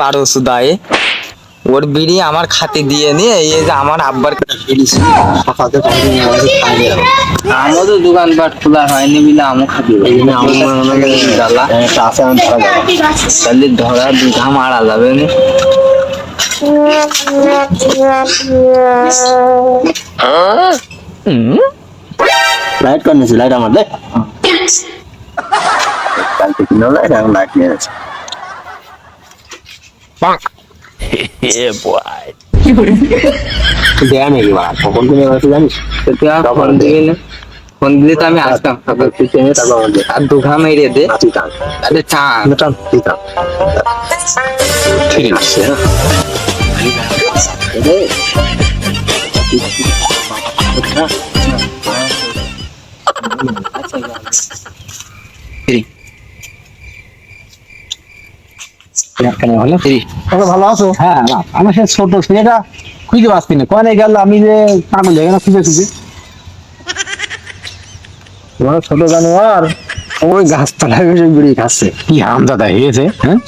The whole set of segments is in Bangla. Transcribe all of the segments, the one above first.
পারো সুদায়ে ওর বিড়ি আমার খাতে দিয়ে নিয়ে এই যে আমার আব্বার বিড়ি সকালে কখন খাইনি আমও তো দোকানপাট খোলা হয়নি বলে আমও খাবি জ্বালা একটা আছে আমি ধরা যাবে তাহলে ধরা দুধা মারা যাবে না লাইট করে নিয়েছি লাইট আমার দেখ কালকে কিনে লাইট এখন লাইট নিয়ে গেছে দেয়া নাকি বা কখন কিনে গেছে জানিস ফোন দিবি না ফোন দিলে তো আমি আসতাম সকাল থেকে আর দুঘা মেরে দে আরে চা ঠিক আছে ভালো আছো? হ্যাঁ আমার সে ছোট ছেলেটা খুঁজে পাচ্ছি না কনে গেল আমি যে পাগল জায়গা না খুঁজে তোমার ছোট জানোয়ার ওই গাছতলায় বসে বিড়ি খাচ্ছে কি হারামজাদা হয়েছে। হ্যাঁ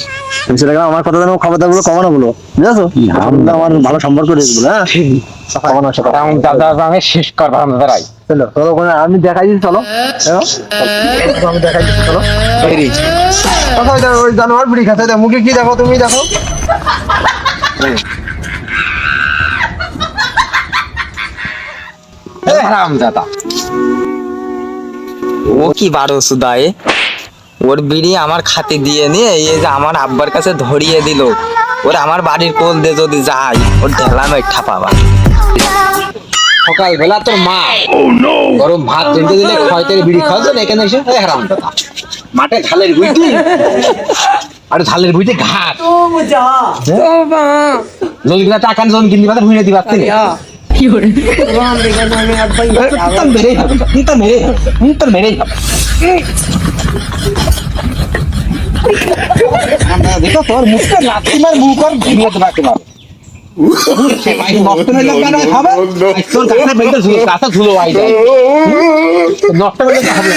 সেটা আমার কথা জানো খবরদার গুলো কমানো বলো বুঝেছো আমার ভালো সম্পর্ক রয়েছে বলে হ্যাঁ দাদা আমি শেষ করবো হারামজাদারাই। চলো চলো ওখানে আমি দেখাই দিচ্ছি চলো আমি দেখাই দিচ্ছি চলো ওই জানোয়ার বিড়ি খাচ্ছে মুখে কি দেখো তুমি দেখো হারামজাদা ও কি বারো সুদায়ে ওর বিড়ি আমার খাতে দিয়ে নিয়ে এই যে আমার আব্বার কাছে ধরিয়ে দিল ওর আমার বাড়ির কোল দিয়ে যদি যাই ওর ঢেলা মেঠা পাবা সকালবেলা তোর মা গরম ভাত রেঁধে দিলে খয়তের বিড়ি খাওয়া যায় এখানে এসে হারামজাদা মাঠে ঝালের বুইটি আর ঝালের বুইটি ঘাট জলগুলা টাকা জন কিনতে পারে ভুঁড়ে দিবার থেকে দেখো তোর মুখটা লাথি মার মুখ আর ঘুরিয়ে দেবাকে পারো নষ্ট হয়ে যাবে না হবে তোর গাছে বেঁধে ঝুলো গাছে ঝুলো আই যায় নষ্ট হয়ে যাবে